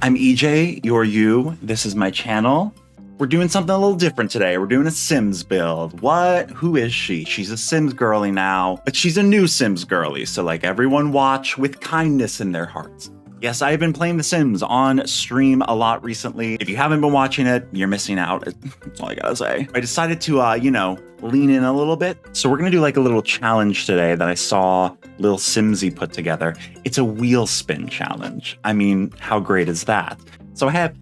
I'm EJ, you're you. This is my channel. We're doing something a little different today. We're doing a Sims build. What? Who is she? She's a Sims girly now, but she's a new Sims girly. So like everyone watch with kindness in their hearts. Yes, I've been playing The Sims on stream a lot recently. If you haven't been watching it, you're missing out. That's all I gotta say. I decided to, lean in a little bit. So we're gonna do like a little challenge today that I saw Lil Simsy put together. It's a wheel spin challenge. I mean, how great is that? So I have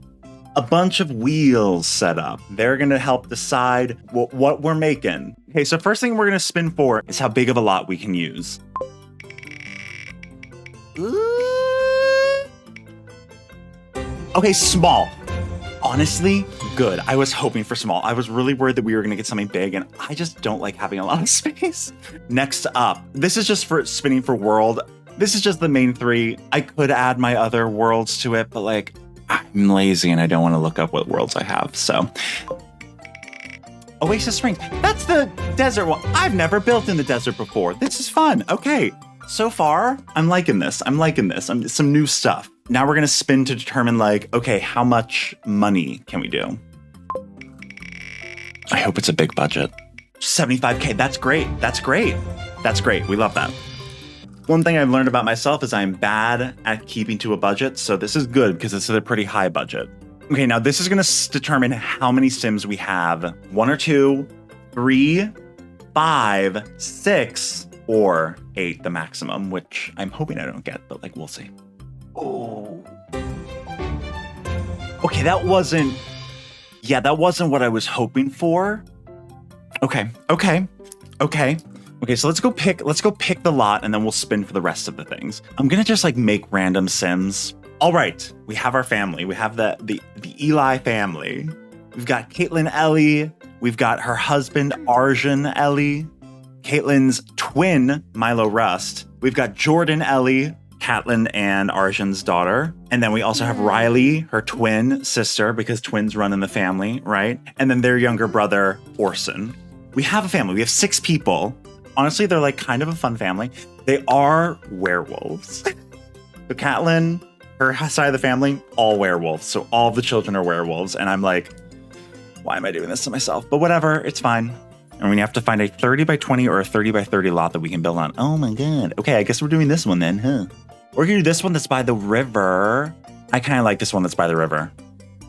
a bunch of wheels set up. They're gonna help decide what we're making. Okay, so first thing we're gonna spin for is how big of a lot we can use. Okay, small. Honestly, good. I was hoping for small. I was really worried that we were gonna get something big, and I just don't like having a lot of space. Next up, this is just for spinning for world. This is just the main three. I could add my other worlds to it, but like, I'm lazy and I don't want to look up what worlds I have, so. Oasis Springs, that's the desert one. I've never built in the desert before. This is fun, okay. So far, I'm liking this. Some new stuff. Now we're gonna spin to determine like, okay, how much money can we do? I hope it's a big budget. 75K, that's great. That's great. That's great, we love that. One thing I've learned about myself is I'm bad at keeping to a budget, so this is good because it's a pretty high budget. Okay, now this is gonna determine how many Sims we have. 1 or 2, 3, 5, 6, or 8, the maximum, which I'm hoping I don't get, but like, we'll see. Oh. Okay, that wasn't what I was hoping for. Okay, so let's go pick the lot and then we'll spin for the rest of the things. I'm gonna just like make random Sims. All right, we have our family. We have the Eli family. We've got Caitlin Ellie. We've got her husband, Arjun Ellie. Caitlin's twin, Milo Rust. We've got Jordan Ellie, Caitlin and Arjun's daughter. And then we also have Riley, her twin sister, because twins run in the family, right? And then their younger brother, Orson. We have a family. We have 6 people. Honestly, they're like kind of a fun family. They are werewolves. So Caitlin, her side of the family, all werewolves. So all of the children are werewolves. And I'm like, why am I doing this to myself? But whatever, it's fine. And we have to find a 30 by 20 or a 30 by 30 lot that we can build on. Oh my God. Okay, I guess we're doing this one then, huh? We're gonna do this one that's by the river. I kind of like this one that's by the river.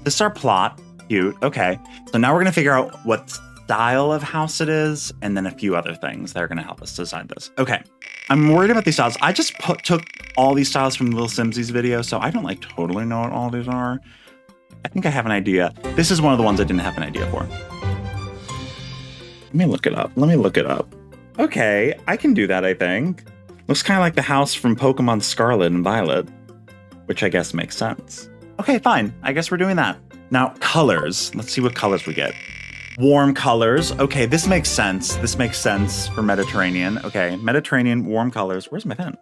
This is our plot. Cute. Okay. So now we're gonna figure out what style of house it is and then a few other things that are gonna help us decide this. Okay. I'm worried about these styles. I just took all these styles from Lil Simsy's video, so I don't like totally know what all these are. I think I have an idea. This is one of the ones I didn't have an idea for. Let me look it up. Okay, I can do that, I think. Looks kind of like the house from Pokemon Scarlet and Violet, which I guess makes sense. Okay, fine. I guess we're doing that. Now, colors. Let's see what colors we get. Warm colors. Okay, this makes sense. This makes sense for Mediterranean. Okay, Mediterranean, warm colors. Where's my pen?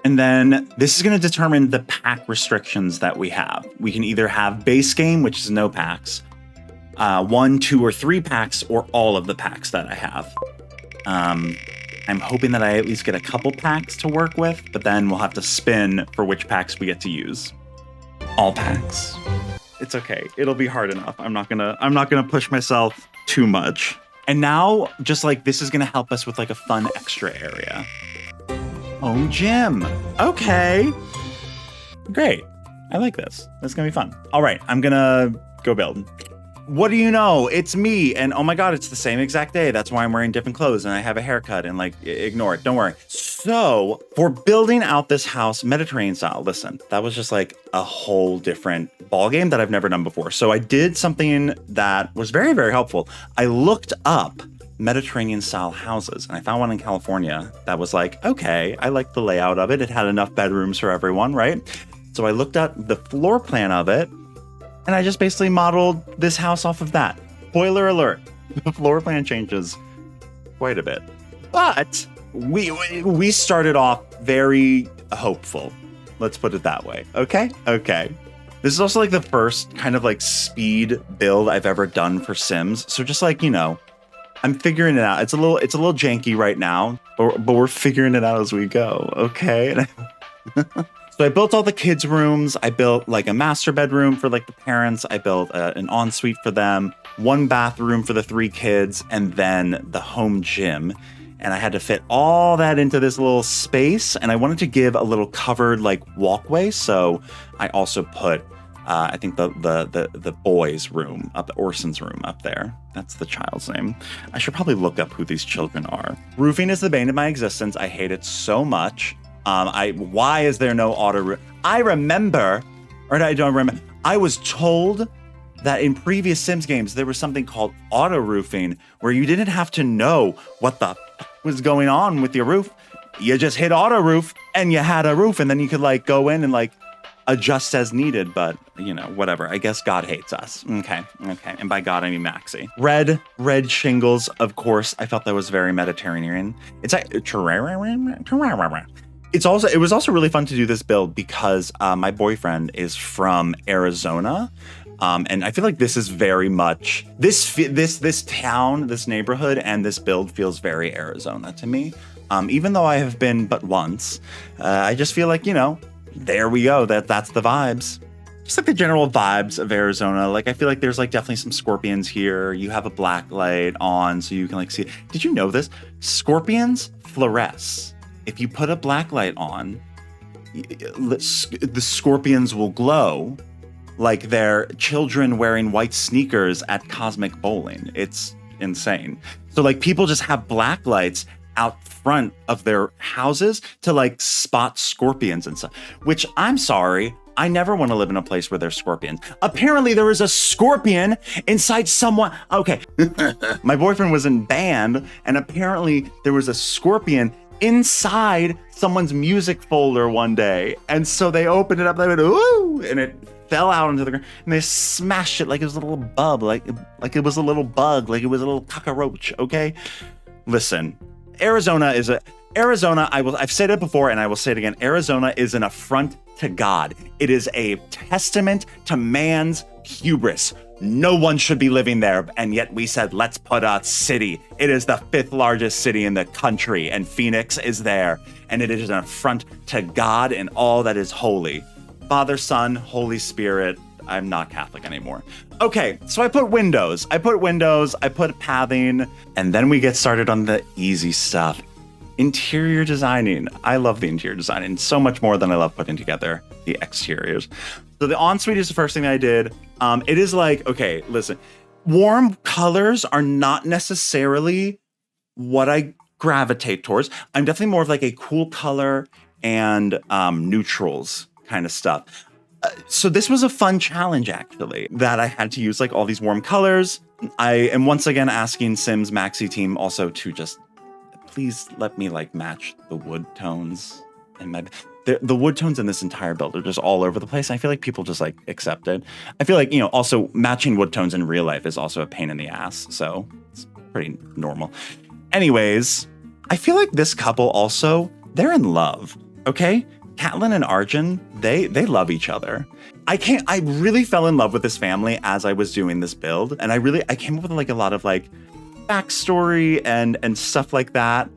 And then this is going to determine the pack restrictions that we have. We can either have base game, which is no packs, 1, 2, or 3 packs, or all of the packs that I have. I'm hoping that I at least get a couple packs to work with, but then we'll have to spin for which packs we get to use. All packs. It's okay. It'll be hard enough. I'm not gonna push myself too much. And now, just like this is gonna help us with like a fun extra area. Home gym. Okay. Great. I like this. That's gonna be fun. All right, I'm gonna go build. What do you know? It's me. And oh my God, it's the same exact day. That's why I'm wearing different clothes and I have a haircut and like, ignore it. Don't worry. So for building out this house, Mediterranean style, listen, that was just like a whole different ball game that I've never done before. So I did something that was very, very helpful. I looked up Mediterranean style houses and I found one in California that was like, okay, I like the layout of it. It had enough bedrooms for everyone, right? So I looked at the floor plan of it and I just basically modeled this house off of that. Spoiler alert, the floor plan changes quite a bit. But we started off very hopeful. Let's put it that way. Okay? Okay. This is also like the first kind of like speed build I've ever done for Sims. So just like, you know, I'm figuring it out. It's a little janky right now, but we're figuring it out as we go. Okay? So I built all the kids' rooms. I built like a master bedroom for like the parents. I built an ensuite for them, one bathroom for the 3 kids, and then the home gym. And I had to fit all that into this little space. And I wanted to give a little covered like walkway. So I also put, I think the boys' room up, Orson's room up there. That's the child's name. I should probably look up who these children are. Roofing is the bane of my existence. I hate it so much. Why is there no auto roof? I remember, or I don't remember. I was told that in previous Sims games, there was something called auto roofing where you didn't have to know what the was going on with your roof. You just hit auto roof and you had a roof, and then you could like go in and like adjust as needed. But you know, whatever. I guess God hates us. Okay. And by God, I mean Maxi. Red shingles, of course. I felt that was very Mediterranean. It's like it was also really fun to do this build because my boyfriend is from Arizona. And I feel like this is very much this town, this neighborhood, and this build feels very Arizona to me. Even though I have been but once, I just feel like, you know, there we go. That's the vibes. Just like the general vibes of Arizona. Like I feel like there's like definitely some scorpions here. You have a black light on so you can like see. Did you know this? Scorpions fluoresce. If you put a black light on, the scorpions will glow like they're children wearing white sneakers at Cosmic Bowling. It's insane. So like people just have black lights out front of their houses to like spot scorpions and stuff, which I'm sorry, I never want to live in a place where there's scorpions. Apparently there is a scorpion inside someone. Okay. My boyfriend was in band and apparently there was a scorpion inside someone's music folder one day. And so they opened it up, they went, ooh, and it fell out into the ground and they smashed it like it was a little bug, like it was a little bug, like it was a little cockroach. Okay. Listen, I've said it before and I will say it again. Arizona is an affront to God. It is a testament to man's hubris. No one should be living there. And yet we said, let's put a city. It is the 5th largest city in the country and Phoenix is there. And it is an affront to God and all that is holy. Father, Son, Holy Spirit. I'm not Catholic anymore. Okay, so I put windows, I put pathing, and then we get started on the easy stuff. Interior designing. I love the interior designing so much more than I love putting together the exteriors. So the ensuite is the first thing I did. It is like, okay, listen, warm colors are not necessarily what I gravitate towards. I'm definitely more of like a cool color and neutrals kind of stuff. So this was a fun challenge, actually, that I had to use like all these warm colors. I am once again asking Sims Maxi team also to just please let me like match the wood tones. And the wood tones in this entire build are just all over the place. I feel like people just like accept it. I feel like, you know, also matching wood tones in real life is also a pain in the ass. So it's pretty normal. Anyways, I feel like this couple also, they're in love, okay? Catelyn and Arjun, they love each other. I really fell in love with this family as I was doing this build. And I came up with like a lot of like backstory and stuff like that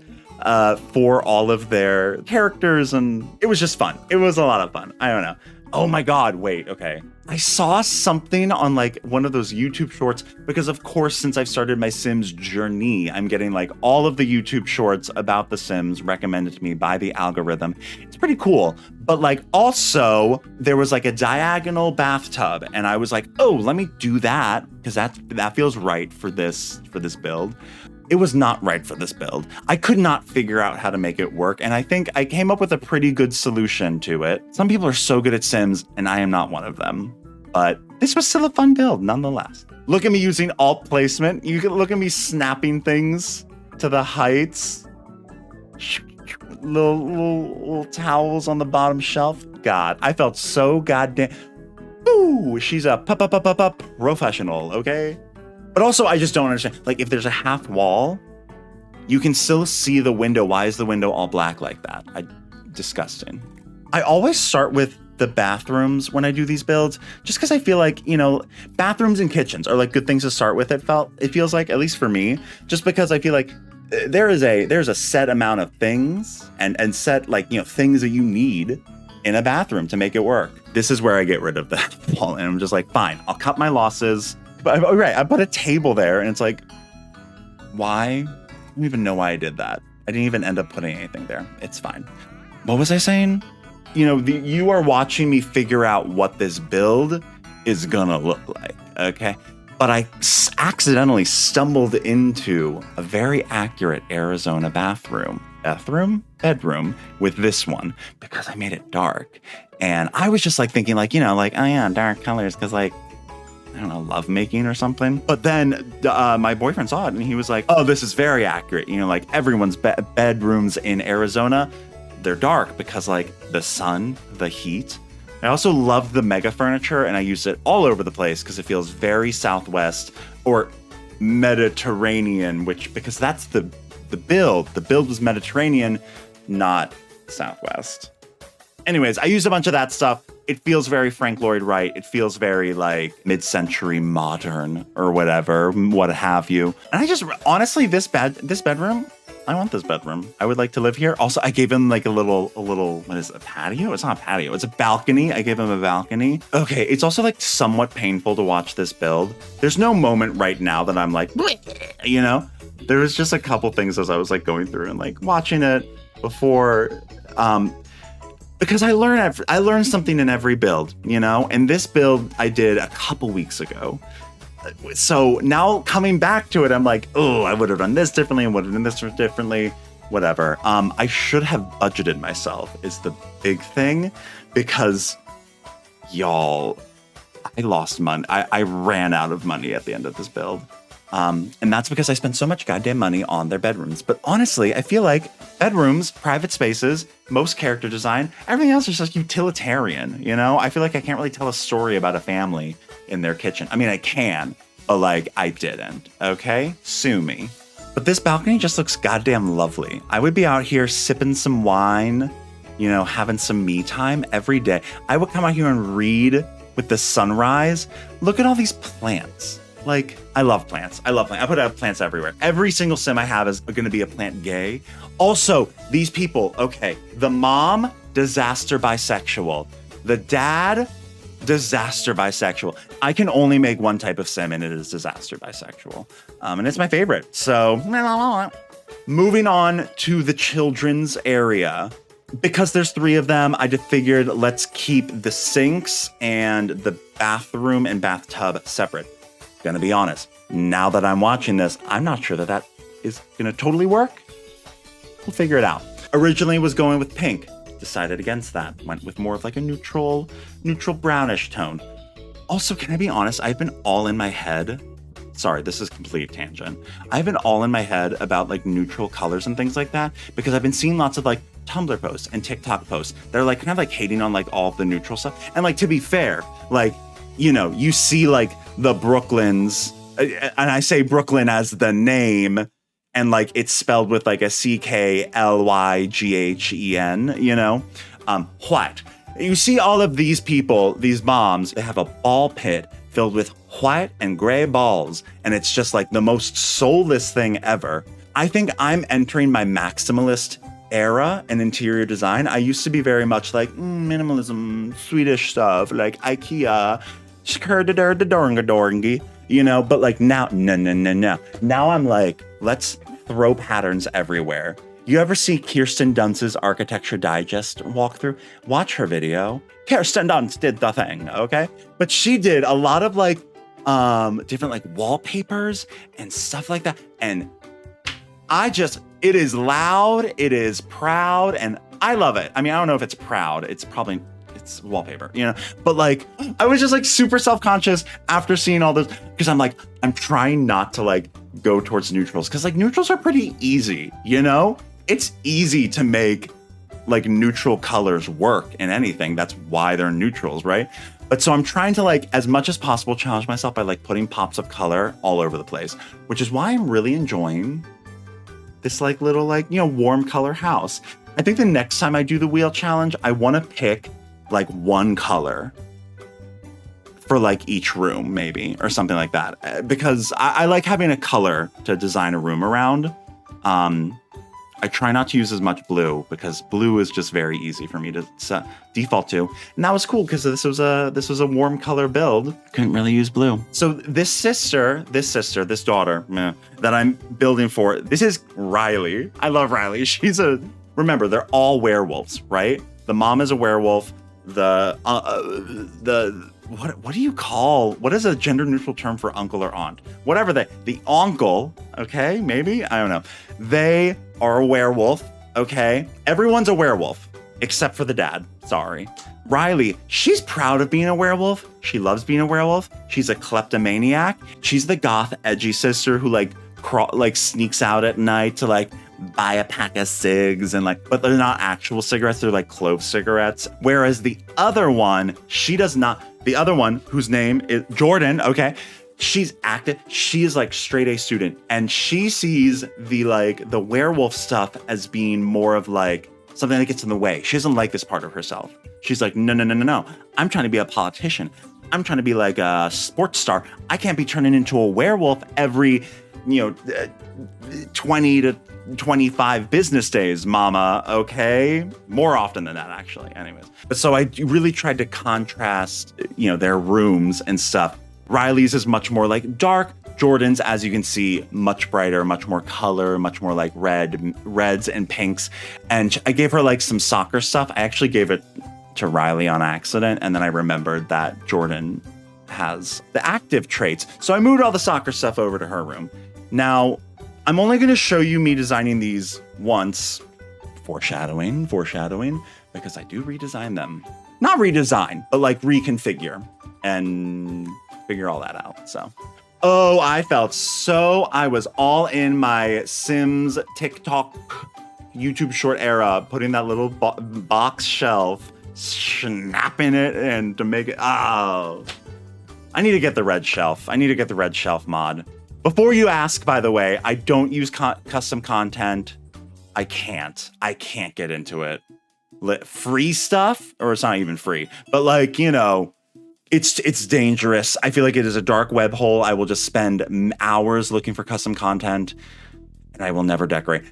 for all of their characters. And it was just fun. It was a lot of fun. I don't know. Oh my God, wait, okay. I saw something on like one of those YouTube shorts because of course, since I've started my Sims journey, I'm getting like all of the YouTube shorts about the Sims recommended to me by the algorithm. It's pretty cool. But like also there was like a diagonal bathtub and I was like, oh, let me do that because that feels right for this build. It was not right for this build. I could not figure out how to make it work, and I think I came up with a pretty good solution to it. Some people are so good at Sims, and I am not one of them. But this was still a fun build, nonetheless. Look at me using alt placement. You can look at me snapping things to the heights. Little towels on the bottom shelf. God, I felt so goddamn... Ooh, she's a professional, okay? But also, I just don't understand. Like, if there's a half wall, you can still see the window. Why is the window all black like that? Disgusting. I always start with the bathrooms when I do these builds, just because I feel like, you know, bathrooms and kitchens are like good things to start with. It feels like, at least for me, just because I feel like there's a set amount of things and set like, you know, things that you need in a bathroom to make it work. This is where I get rid of that wall. And I'm just like, fine, I'll cut my losses. But I put a table there and it's like, why? I don't even know why I did that. I didn't even end up putting anything there. It's fine. What was I saying? You are watching me figure out what this build is gonna look like, okay? But I accidentally stumbled into a very accurate Arizona bedroom with this one because I made it dark. And I was just like thinking like, oh yeah, dark colors because like, I don't know, love making or something. But then my boyfriend saw it and he was like, oh, this is very accurate. Like everyone's bedrooms in Arizona, they're dark because like the sun, the heat. I also love the mega furniture and I use it all over the place because it feels very Southwest or Mediterranean, because that's the build. The build was Mediterranean, not Southwest. Anyways, I used a bunch of that stuff. It feels very Frank Lloyd Wright. It feels very like mid-century modern or whatever, what have you. And I just, honestly, this bedroom, I want this bedroom. I would like to live here. Also, I gave him like a little, what is it, a patio? It's not a patio, it's a balcony. I gave him a balcony. Okay, it's also like somewhat painful to watch this build. There's no moment right now that I'm like, there was just a couple things as I was like going through and like watching it before, because I learned something in every build, and this build I did a couple weeks ago. So now coming back to it, I'm like, oh, I would have done this differently and would have done this differently, whatever. I should have budgeted myself is the big thing, because y'all, I lost money. I ran out of money at the end of this build. And that's because I spent so much goddamn money on their bedrooms. But honestly, I feel like bedrooms, private spaces, most character design, everything else is just utilitarian, I feel like I can't really tell a story about a family in their kitchen. I mean, I can, but like I didn't, okay? Sue me. But this balcony just looks goddamn lovely. I would be out here sipping some wine, having some me time every day. I would come out here and read with the sunrise. Look at all these plants. Like, I love plants. I put out plants everywhere. Every single sim I have is going to be a plant gay. Also, these people, okay, the mom, disaster bisexual. The dad, disaster bisexual. I can only make one type of sim and it is disaster bisexual. And it's my favorite. So, moving on to the children's area. Because there's 3 of them, I just figured let's keep the sinks and the bathroom and bathtub separate. Gonna be honest, now that I'm watching this, I'm not sure that is gonna totally work. We'll figure it out. Originally was going with pink, decided against that. Went with more of like a neutral brownish tone. Also, can I be honest, I've been all in my head. Sorry, this is complete tangent. I've been all in my head about like neutral colors and things like that because I've been seeing lots of like Tumblr posts and TikTok posts. They're like kind of like hating on like all of the neutral stuff. And like, to be fair, like, you see like the Brooklyns, and I say Brooklyn as the name, and like it's spelled with like a CKLYGHEN, white. You see all of these people, these moms, they have a ball pit filled with white and gray balls, and it's just like the most soulless thing ever. I think I'm entering my maximalist era in interior design. I used to be very much like minimalism, Swedish stuff, like IKEA, but like now, no. Now I'm like, let's throw patterns everywhere. You ever see Kirsten Dunst's Architecture Digest walkthrough? Watch her video. Kirsten Dunst did the thing, okay? But she did a lot of like different like wallpapers and stuff like that. And it is loud, it is proud, and I love it. I mean, I don't know if it's proud. It's wallpaper, but like, I was just like super self-conscious after seeing all this, because I'm like, I'm trying not to like go towards neutrals, because like neutrals are pretty easy, it's easy to make like neutral colors work in anything. That's why they're neutrals, right? But so I'm trying to like, as much as possible, challenge myself by like putting pops of color all over the place, which is why I'm really enjoying this like little like, warm color house. I think the next time I do the wheel challenge, I want to pick like one color for like each room maybe, or something like that. Because I like having a color to design a room around. I I try not to use as much blue because blue is just very easy for me to default to. And that was cool because this was a warm color build. Couldn't really use blue. So this daughter that I'm building for, this is Riley. I love Riley. Remember, they're all werewolves, right? The mom is a werewolf. What is a gender neutral term for uncle or aunt? Whatever the uncle, okay, maybe? I don't know. They are a werewolf, okay? Everyone's a werewolf, except for the dad, sorry. Riley, she's proud of being a werewolf. She loves being a werewolf. She's a kleptomaniac. She's the goth, edgy sister who sneaks out at night to buy a pack of cigs but they're not actual cigarettes, they're clove cigarettes. Whereas the other one, she does not. The other one, whose name is Jordan, okay, she's active. She is straight A student, and she sees the werewolf stuff as being more of something that gets in the way. She doesn't like this part of herself. She's like, no. I'm trying to be a politician. I'm trying to be a sports star. I can't be turning into a werewolf every 20 to 25 business days, mama, okay? More often than that, actually, anyways. But so I really tried to contrast, their rooms and stuff. Riley's is much more dark. Jordan's, as you can see, much brighter, much more color, much more reds and pinks. And I gave her some soccer stuff. I actually gave it to Riley on accident, and then I remembered that Jordan has the active traits. So I moved all the soccer stuff over to her room. Now, I'm only going to show you me designing these once. Foreshadowing, because I do redesign them. Not redesign, but reconfigure and figure all that out. So, I was all in my Sims, TikTok, YouTube short era, putting that little box shelf, snapping it, and to make it, I need to get the red shelf. I need to get the red shelf mod. Before you ask, by the way, I don't use custom content. I can't get into it. Free stuff, or it's not even free, but it's dangerous. I feel like it is a dark web hole. I will just spend hours looking for custom content, and I will never decorate.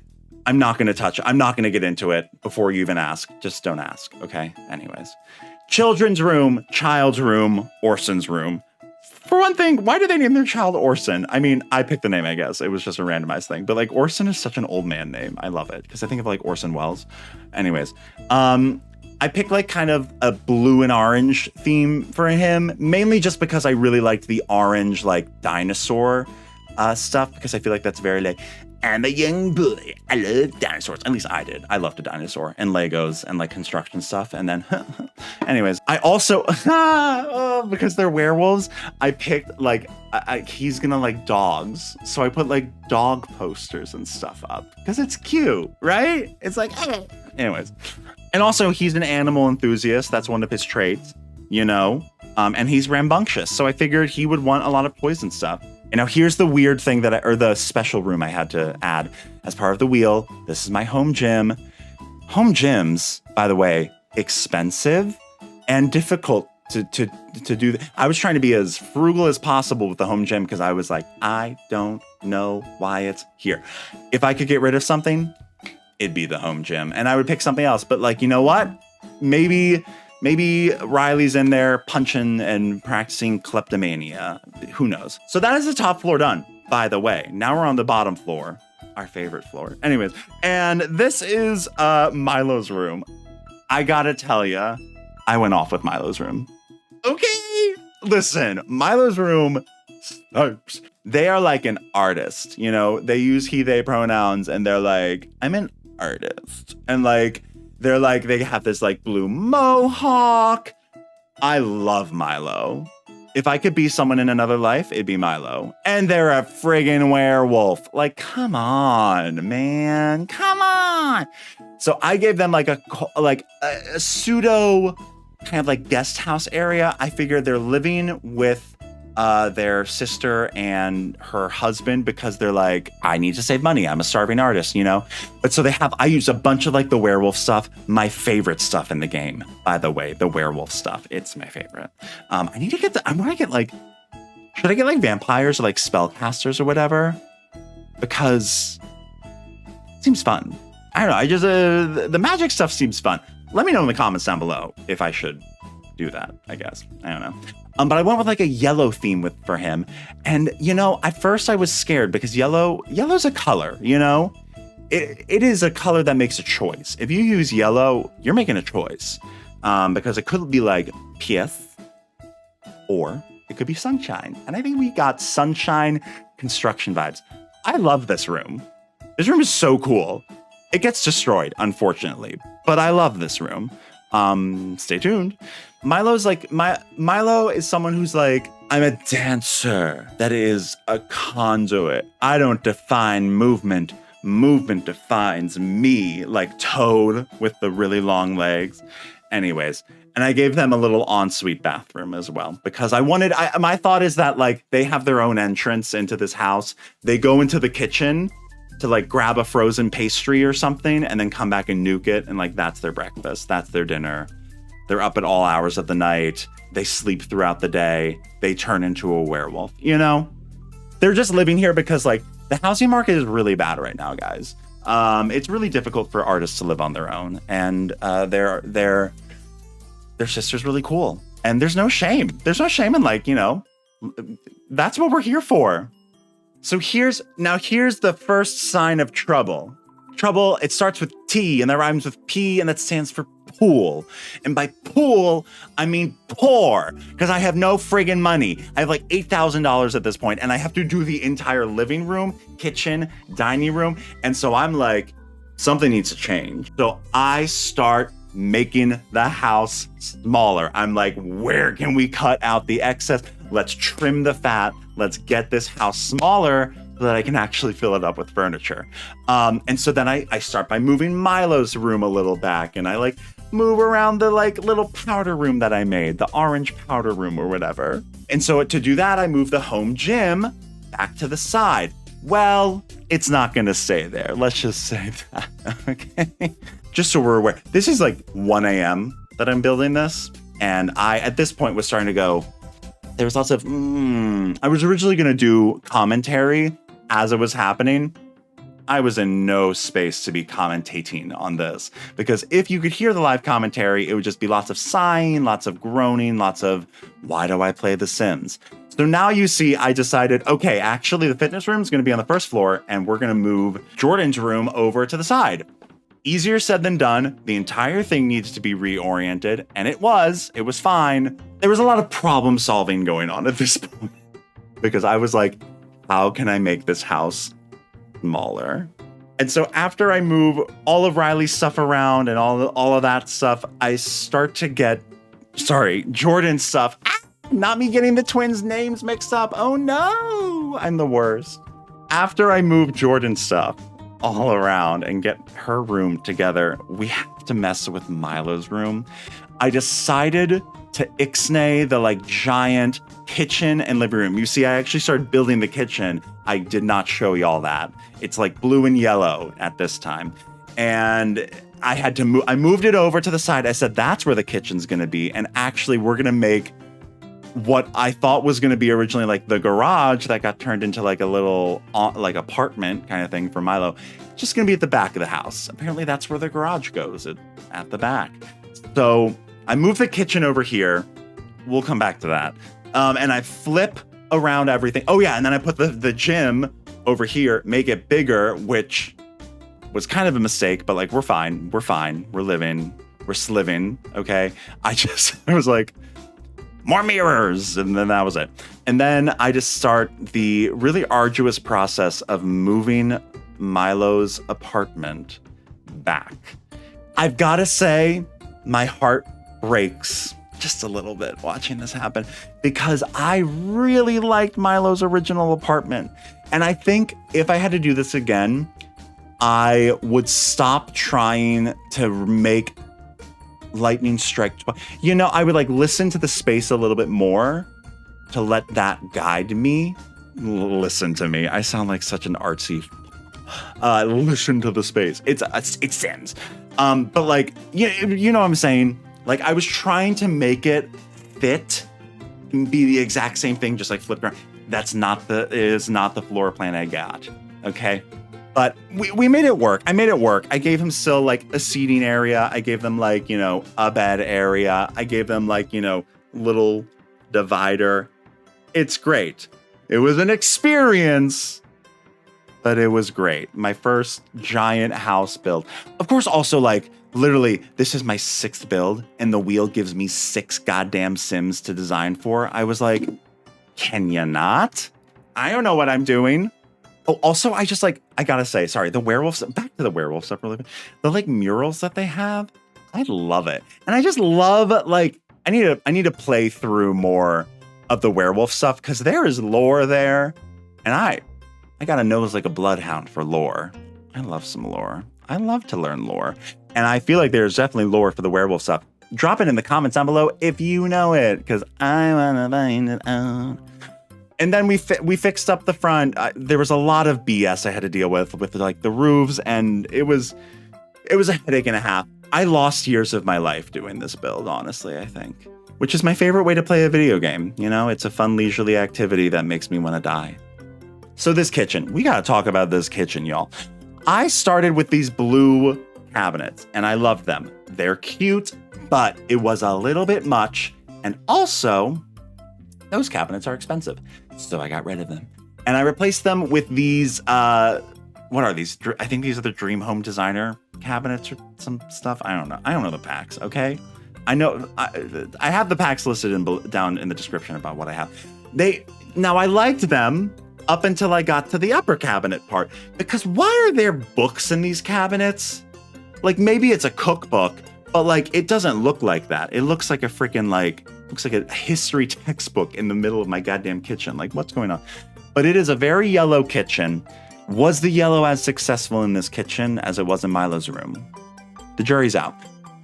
I'm not going to touch it. I'm not going to get into it before you even ask. Just don't ask, okay? Anyways. Children's room, child's room, Orson's room. For one thing, why did they name their child Orson? I mean, I picked the name, I guess. It was just a randomized thing. But Orson is such an old man name. I love it because I think of Orson Welles. Anyways, I picked kind of a blue and orange theme for him, mainly just because I really liked the orange dinosaur stuff, because I feel that's very I'm a young boy. I love dinosaurs. At least I did. I loved a dinosaur and Legos and construction stuff. And then, anyways, I also, because they're werewolves, I picked he's gonna like dogs. So I put dog posters and stuff up because it's cute, right? It's anyways. And also he's an animal enthusiast. That's one of his traits, and he's rambunctious. So I figured he would want a lot of poison stuff. And now here's the weird thing or the special room I had to add as part of the wheel. This is my home gym. Home gyms, by the way, expensive and difficult to do. I was trying to be as frugal as possible with the home gym because I was I don't know why it's here. If I could get rid of something, it'd be the home gym, and I would pick something else. But you know what? Maybe Riley's in there punching and practicing kleptomania. Who knows? So that is the top floor done, by the way. Now we're on the bottom floor, our favorite floor. Anyways, and this is Milo's room. I gotta tell ya, I went off with Milo's room. Okay, listen, Milo's room sucks. They are an artist, they use he, they pronouns, and they're I'm an artist. And they have this blue mohawk. I love Milo. If I could be someone in another life, it'd be Milo. And they're a friggin' werewolf. Come on, man. Come on. So I gave them a pseudo kind of guest house area. I figured they're living with their sister and her husband because they're I need to save money. I'm a starving artist, But so I use a bunch of the werewolf stuff. My favorite stuff in the game, by the way, the werewolf stuff. It's my favorite. I want to get should I get vampires or spellcasters or whatever? Because it seems fun. I don't know. I just the magic stuff seems fun. Let me know in the comments down below if I should do that. I guess I don't know. But I went with like a yellow theme for him, and at first I was scared because yellow's a color. It is a color that makes a choice. If you use yellow, you're making a choice because it could be like pièce or it could be sunshine, and I think we got sunshine construction vibes. I love this room. This room is so cool. It gets destroyed, unfortunately, but I love this room. Stay tuned. Milo is someone who's like, I'm a dancer that is a conduit. I don't define movement. Movement defines me, like Toad with the really long legs. Anyways, and I gave them a little ensuite bathroom as well because my thought is that like they have their own entrance into this house. They go into the kitchen to like grab a frozen pastry or something and then come back and nuke it. And like, that's their breakfast. That's their dinner. They're up at all hours of the night. They sleep throughout the day. They turn into a werewolf. They're just living here because like the housing market is really bad right now, guys. It's really difficult for artists to live on their own. And their sister's really cool. And there's no shame. There's no shame in like, that's what we're here for. So here's the first sign of trouble. Trouble, it starts with T and that rhymes with P and that stands for pool. And by pool, I mean poor because I have no friggin' money. I have like $8,000 at this point and I have to do the entire living room, kitchen, dining room. And so I'm like, something needs to change. So I start making the house smaller. I'm like, where can we cut out the excess? Let's trim the fat. Let's get this house smaller so that I can actually fill it up with furniture. And so then I start by moving Milo's room a little back and I like move around the like little powder room that I made, the orange powder room or whatever. And so to do that, I move the home gym back to the side. Well, it's not gonna stay there. Let's just say that, okay? Just so we're aware, this is like 1 a.m. that I'm building this. And I, at this point, was starting to go, there was lots of, I was originally going to do commentary as it was happening. I was in no space to be commentating on this because if you could hear the live commentary, it would just be lots of sighing, lots of groaning, lots of, why do I play The Sims? So now you see, I decided, okay, actually the fitness room is going to be on the first floor and we're going to move Jordan's room over to the side. Easier said than done. The entire thing needs to be reoriented, and it was fine. There was a lot of problem solving going on at this point because I was like, how can I make this house smaller? And so after I move all of Riley's stuff around and all of that stuff, I start to get, Jordan's stuff. Not me getting the twins' names mixed up. Oh no, I'm the worst. After I move Jordan's stuff all around and get her room together, we have to mess with Milo's room. I decided to ixnay the like giant kitchen and living room. You see, I actually started building the kitchen. I did not show y'all that. It's like blue and yellow at this time. And I had to move, I moved it over to the side. I said, that's where the kitchen's gonna be. And actually we're gonna make what I thought was going to be originally like the garage that got turned into like a little like apartment kind of thing for Milo, just going to be at the back of the house. Apparently that's where the garage goes, at the back. So I moved the kitchen over here. We'll come back to that. And I flip around everything. Oh yeah, and then I put the gym over here, make it bigger, which was kind of a mistake, but like we're fine. We're living. We're sliving. Okay. I was like, more mirrors, and then that was it. And then I just start the really arduous process of moving Milo's apartment back. I've got to say, my heart breaks just a little bit watching this happen because I really liked Milo's original apartment. And I think if I had to do this again, I would stop trying to make lightning strike. I would like listen to the space a little bit more to let that guide me. Listen to me. I sound like such an artsy. Listen to the space. It sends. But like, you know what I'm saying? Like I was trying to make it fit and be the exact same thing, just like flipped around. That is not the floor plan I got. Okay. But we made it work. I made it work. I gave him still like a seating area. I gave them like, you know, a bed area. I gave them like, you know, little divider. It's great. It was an experience, but it was great. My first giant house build. Of course, also like literally this is my 6th build and the wheel gives me 6 goddamn Sims to design for. I was like, can you not? I don't know what I'm doing. Oh, also, I just like, I gotta say, sorry, the werewolves, back to the werewolf stuff really quick. The like murals that they have, I love it. And I just love, like, I need to play through more of the werewolf stuff because there is lore there. And I got a nose like a bloodhound for lore. I love some lore. I love to learn lore. And I feel like there's definitely lore for the werewolf stuff. Drop it in the comments down below if you know it, because I wanna find it out. And then we fixed up the front. There was a lot of BS I had to deal with like the roofs, and it was a headache and a half. I lost years of my life doing this build, honestly, I think, which is my favorite way to play a video game. You know, it's a fun leisurely activity that makes me want to die. So this kitchen, we got to talk about this kitchen, y'all. I started with these blue cabinets and I loved them. They're cute, but it was a little bit much. And also, those cabinets are expensive. So I got rid of them. And I replaced them with these, what are these? I think these are the Dream Home Designer cabinets or some stuff. I don't know. I don't know the packs, okay? I know, I have the packs listed down in the description about what I have. Now I liked them up until I got to the upper cabinet part. Because why are there books in these cabinets? Like maybe it's a cookbook, but like it doesn't look like that. It looks like a freaking looks like a history textbook in the middle of my goddamn kitchen. Like what's going on? But it is a very yellow kitchen. Was the yellow as successful in this kitchen as it was in Milo's room? The jury's out.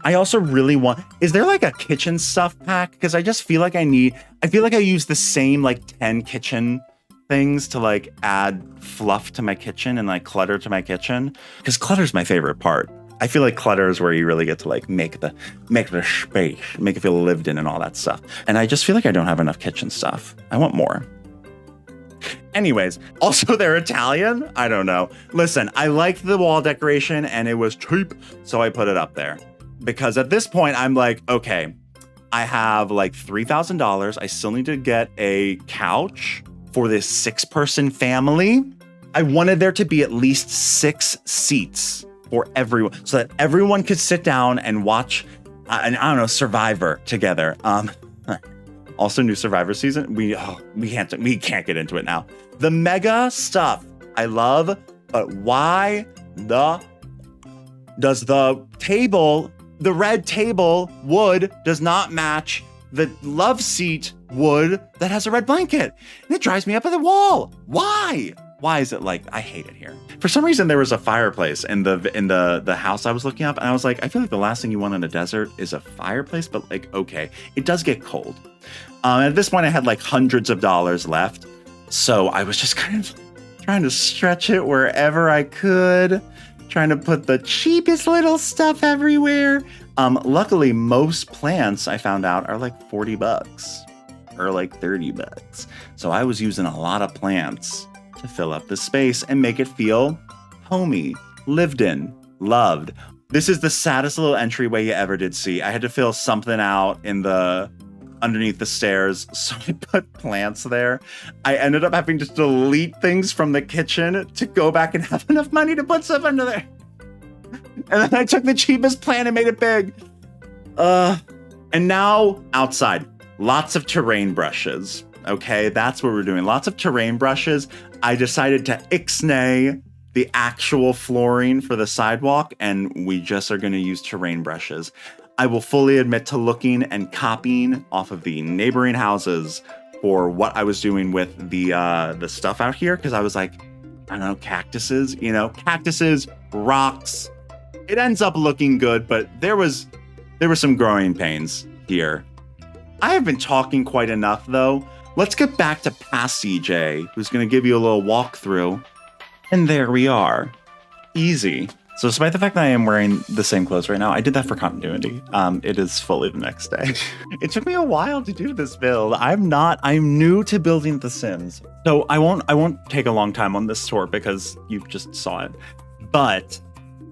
I also really want, is there like a kitchen stuff pack? Because I just feel like I feel like I use the same like 10 kitchen things to like add fluff to my kitchen and like clutter to my kitchen. Because clutter's my favorite part. I feel like clutter is where you really get to like make the space, make it feel lived in and all that stuff. And I just feel like I don't have enough kitchen stuff. I want more. Anyways, also they're Italian. I don't know. Listen, I liked the wall decoration and it was cheap, so I put it up there. Because at this point, I'm like, okay, I have like $3,000. I still need to get a couch for this 6-person family. I wanted there to be at least 6 seats for everyone so that everyone could sit down and watch, I don't know, Survivor together. Also new Survivor season. We can't get into it now. The mega stuff I love, but why does the table, the red table wood does not match the love seat wood that has a red blanket? And it drives me up at the wall. Why? Why is it like, I hate it here. For some reason, there was a fireplace in the house I was looking up. And I was like, I feel like the last thing you want in a desert is a fireplace, but like, okay, it does get cold. At this point, I had like hundreds of dollars left. So I was just kind of trying to stretch it wherever I could, trying to put the cheapest little stuff everywhere. Luckily, most plants I found out are like $40 or like $30. So I was using a lot of plants to fill up the space and make it feel homey, lived in, loved. This is the saddest little entryway you ever did see. I had to fill something out in underneath the stairs, so I put plants there. I ended up having to delete things from the kitchen to go back and have enough money to put stuff under there. And then I took the cheapest plant and made it big. And now outside, lots of terrain brushes. Okay, that's what we're doing. Lots of terrain brushes. I decided to ixnay the actual flooring for the sidewalk, and we just are going to use terrain brushes. I will fully admit to looking and copying off of the neighboring houses for what I was doing with the stuff out here, because I was like, I don't know, cactuses, rocks. It ends up looking good, but there were some growing pains here. I have been talking quite enough, though. Let's get back to past CJ, who's going to give you a little walkthrough. And there we are. Easy. So despite the fact that I am wearing the same clothes right now, I did that for continuity. It is fully the next day. It took me a while to do this build. I'm new to building The Sims. So I won't take a long time on this tour because you just saw it. But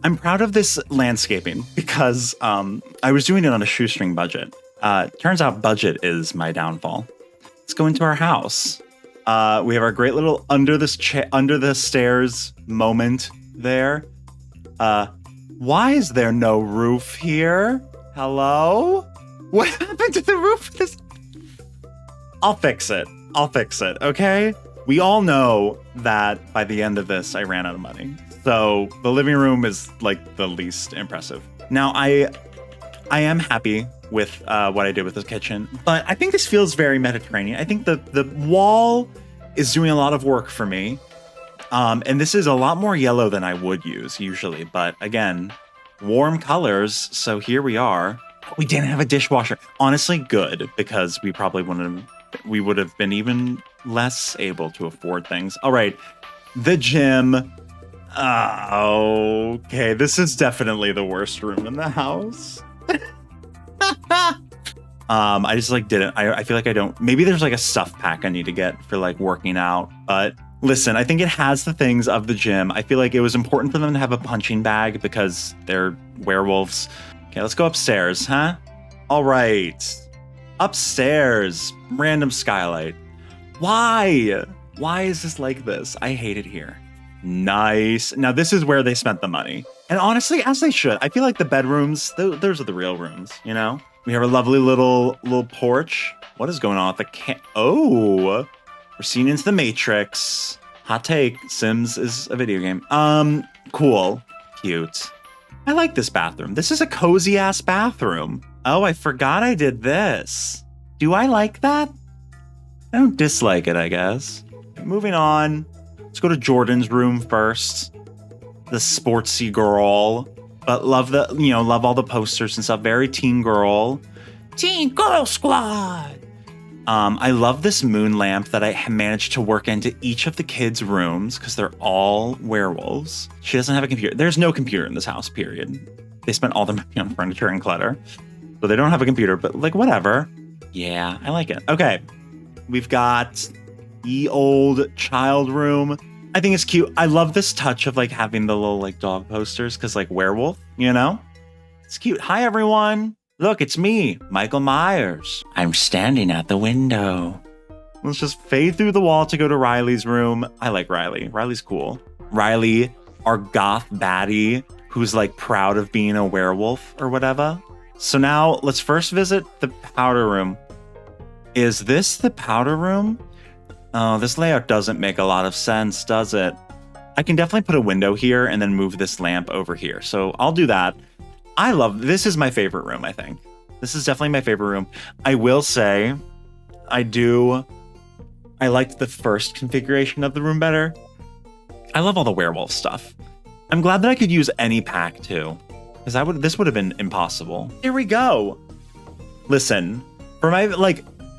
I'm proud of this landscaping because I was doing it on a shoestring budget. Turns out budget is my downfall. Let's go into our house. We have our great little under the stairs moment there. Why is there no roof here? Hello? What happened to the roof? I'll fix it. Okay? We all know that by the end of this, I ran out of money. So the living room is like the least impressive. Now, I am happy with what I did with the kitchen, but I think this feels very Mediterranean. I think the wall is doing a lot of work for me. And this is a lot more yellow than I would use usually, but again, warm colors. So here we are. We didn't have a dishwasher. Honestly, good, because we probably we would have been even less able to afford things. All right, the gym. Okay, this is definitely the worst room in the house. I just like didn't. I feel like I don't. Maybe there's like a stuff pack I need to get for like working out, but. Listen, I think it has the things of the gym. I feel like it was important for them to have a punching bag because they're werewolves. Okay, let's go upstairs, huh? All right. Upstairs. Random skylight. Why? Why is this like this? I hate it here. Nice. Now, this is where they spent the money. And honestly, as they should. I feel like the bedrooms, those are the real rooms, you know? We have a lovely little porch. What is going on with the Oh! We're seeing into the Matrix. Hot take, Sims is a video game. Cool. Cute. I like this bathroom. This is a cozy ass bathroom. Oh, I forgot I did this. Do I like that? I don't dislike it, I guess. Moving on. Let's go to Jordan's room first. The sportsy girl. But love love all the posters and stuff. Very teen girl. Teen Girl Squad. I love this moon lamp that I managed to work into each of the kids' rooms because they're all werewolves. She doesn't have a computer. There's no computer in this house, period. They spent all their money on furniture and clutter. So they don't have a computer, but like whatever. Yeah, I like it. Okay. We've got ye old child room. I think it's cute. I love this touch of like having the little like dog posters because like werewolf, you know? It's cute. Hi, everyone. Look, it's me, Michael Myers. I'm standing at the window. Let's just fade through the wall to go to Riley's room. I like Riley. Riley's cool. Riley, our goth baddie, who's like proud of being a werewolf or whatever. So now let's first visit the powder room. Is this the powder room? Oh, this layout doesn't make a lot of sense, does it? I can definitely put a window here and then move this lamp over here. So I'll do that. This is my favorite room, I think. This is definitely my favorite room. I will say, I liked the first configuration of the room better. I love all the werewolf stuff. I'm glad that I could use any pack too, because this would have been impossible. Here we go. Listen, for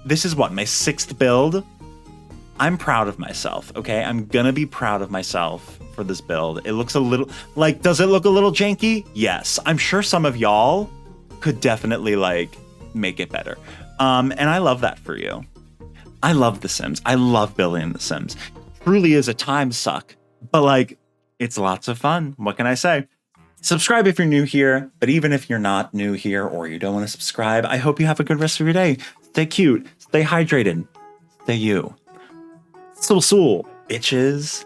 this is what, my 6th build? I'm proud of myself, okay? I'm gonna be proud of myself for this build. It looks a little, does it look a little janky? Yes. I'm sure some of y'all could definitely, make it better. And I love that for you. I love The Sims. I love building The Sims. It truly is a time suck, but, it's lots of fun. What can I say? Subscribe if you're new here, but even if you're not new here or you don't want to subscribe, I hope you have a good rest of your day. Stay cute, stay hydrated, stay you. Soul, bitches.